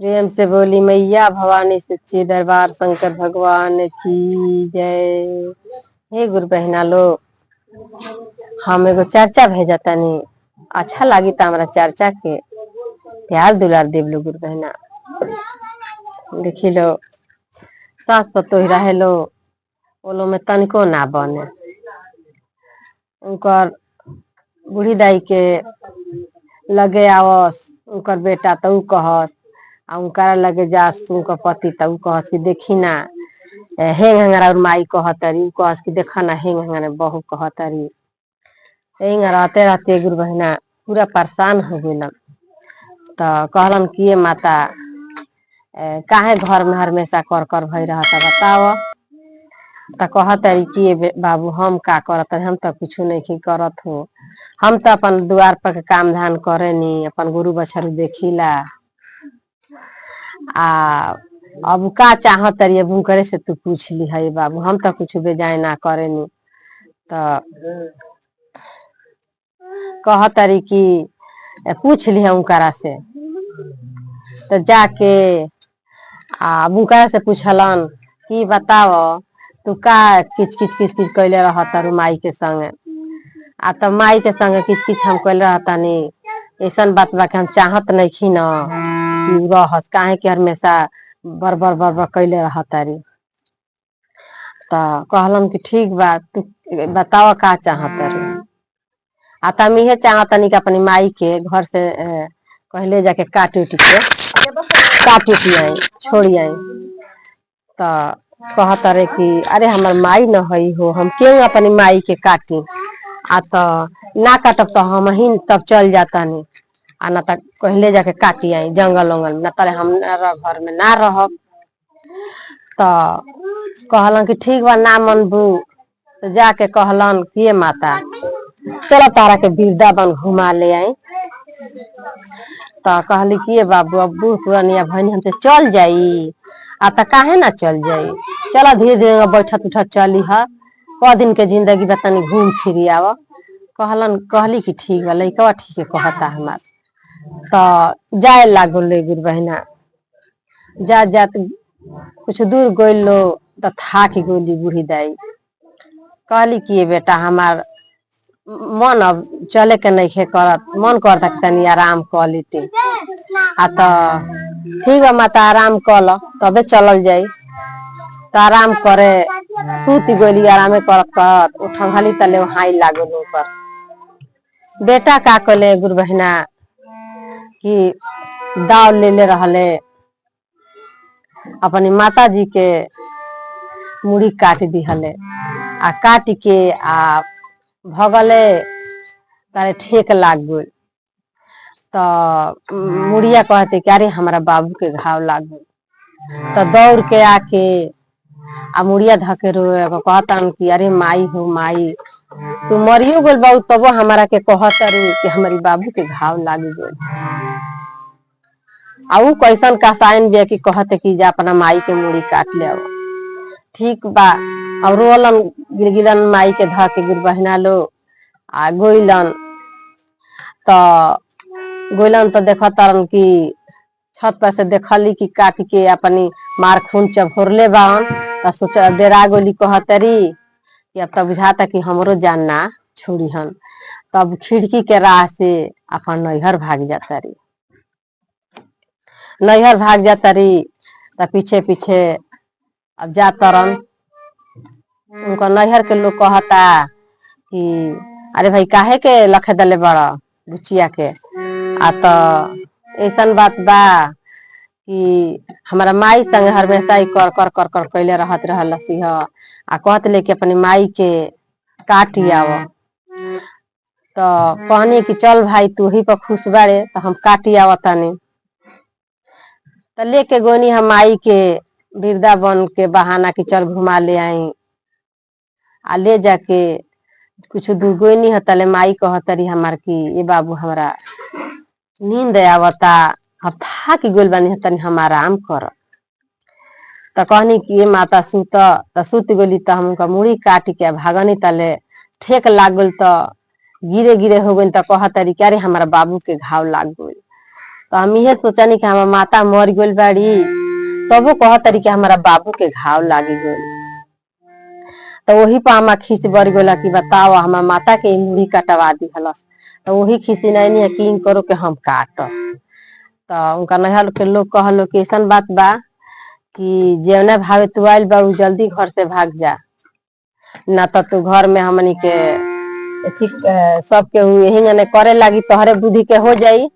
प्रेम से बोली मैया भवानी सच्ची दरबार शंकर भगवान की जय। हे गुरु बहना लोग, हम एगो चर्चा भेजा तनी, अच्छा लगी तो हमारा चर्चा के प्यार दुलार देव लो। गुरु बहना देखी लो, सास पतो ही रहे लो, ओलो में तनिको ना बने। उनकर बूढ़ी दाई के लगे आवस उनकर बेटा तो कहस, उनका लगे जास उनका पति तो कहस कि देखी ना हेंग हंगरा माई कहतरी, कहस कि देखा ना हेंग हंगरा बहू कहतरी। हेंग रहते रहते गुरु बहना पूरा परेशान हो गलन। तो कहलन कि माता काहे घर में हमेशा कर कर भई रहता बताओ। तो कहतरी कि बाबू हम का करत, हम तो कुछ नहीं करत हो, हम तो अपन द्वार पर काम धान करे नी, अपन गुरु बछरू देखिला। अब का चाहत तरी अब करे से तू पूछ ली है बाबू, हम तो कुछ बेजाय ना करे नी। तो कहतरी कि पूछ ली है उनकरा से। तो जाके बुकरा से पूछलन कि बताओ तू का किच किच किच किच कैले रहता रू माई के संगे। तो माई के संगे किच किच हम कैले रहता नी, ऐसा बात बा कि हम चाहत नहीं खी न कि रहस, काहे कि हमेशा बरबर बरबर कैले रहता री। तो कहलन कि ठीक बा तू बताओ का चाहत रू। तम इहे चाहत नहीं कि अपनी माई के घर से कहले जाके काट उट के आई छोड़ी आई। तो कहत रे कि अरे हमार माई न हई हो, हम क्यों अपनी माई के काटी। तो ना काटब तो हम ही तब चल जाता नहीं, ना तक कहले जाके काटी आई जंगल उंगल, न तले हम घर में ना रहब। तो कहलन कि ठीक बा ना मनबू। तो जाके कहलन कि माता चलो तारा के वृंदावन घुमा ले आई। तो कहली कि बाबू अब बूढ़ पुरानिया भैनी हमसे चल जाई। तो काहे ना चल जाई, चलो धीरे धीरे बैठत उठत चली है, क दिन के जिंदगी बतानी घूम फिरी आव। कहली कि ठीक बा, लइकवा ठीक है कहता हमार। तो जाए लागल गुरु बहना, जा जात कुछ दूर गइल लो तो थाक गोली बूढ़ी दाई। कहली कि बेटा हमार मन अब चले के नहीं करत, मन करता तनी आराम कर लेते। तो ठीक है माता आराम कर तबे चलल जाई। तो आराम करे सूती गोली आरामे करत उठली तले हाई लागल ऊपर। बेटा का कले गुरु बहना कि दाव ले ले रहले अपनी माता जी के मुड़ी काट दिहले, काट के भगले तारे ठेक लाग गई। तो मुड़िया कहते कि अरे हमारा बाबू के घाव लाग गई। तो दौड़ के आके मुड़िया धके रोए कहता कि अरे माई हो माई, तू मरियो गल बाबू तबो हमारा के कहत कि हमारी बाबू के घाव लाग गई। ऊ कैसन कसाइन बिया कि कहते कि जा अपना माई के मुड़ी काट ले। ठीक बा और रोलन गिरगिलन माई के धके गुरु बहना लो गोइलन। तो देखा तरन कि छत पर से देखली कि काट के अपनी मार खून चबोरले बावन। तो सोच डेरा गोली कहतरी कि अब तब बुझाता कि हमरो जान ना छोड़ी हन। तब खिड़की के राह से अपन नैहर भाग जाता री, नैहर भाग जाता री। तो पीछे पीछे अब जातरन, उनका नैहर के लोग कहता कि अरे भाई काहे के लखे दले बड़ा बुचिया के। तो ऐसा बात बा कि हमारा माई संग हमेशा ही कर कर कर कर कैले रहत रहलसी ह। कहत ले कि अपनी माई के काटी आव। तो कहनी कि चल भाई तू ही पर खुश बारे तो हम काटी आवतानी। तो लेके गोनी हम माई के वृंदावन के बहाना कि चल घुमा ले आई। ले जाके कुछ दूर गोनी है तले माई कहतरी हमार की ये बाबू हमारा नींद आवता, अब थाक गोल बानी तनी हम आराम कर। तो कहनी कि ये माता सूत। तो सूत गोली तो हमका मुड़ी काट के भागनी तले ठेक लाग गल। तो गिरे गिरे हो गई। तो कहतरी कि अरे हमारा बाबू के घाव लाग गई। तो हम ये सोचनी कि हमार माता मर गई बाड़ी, तबो कहतरी कि हमारा बाबू के घाव लागी गई। तो वही पर हमार खीस बढ़ गला कि बताओ हमार माता के मुड़ी कटवा दी हलस। तो वही खीसी नहीं यकीन करो कि हम काट। तो उनका नहर के लोग कहलो कि ऐसा बात बा कि जेवना भावे तू आइल बा जल्दी घर से भाग जा, ना तो तू घर में हमनी के ठीक सबके यही करे लगी, तोहरे बुद्धि के हो जाई,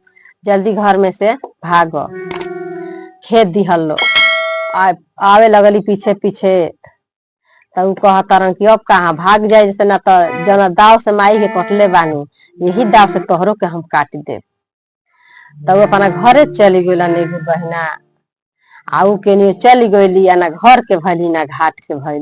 जल्दी घर में से भागो। खेत दिहल लो आवे लगली पीछे पीछे। तो कहतारन कि अब कहाँ भाग जाए, जैसे ना तो जना दाव से माई के कटले बानी, यही दाव से तोहरों के हम काट दे। तब अपना घरे चली गई नेगू बहना, आऊ के चली गई, ना घर के भली ना घाट के भली।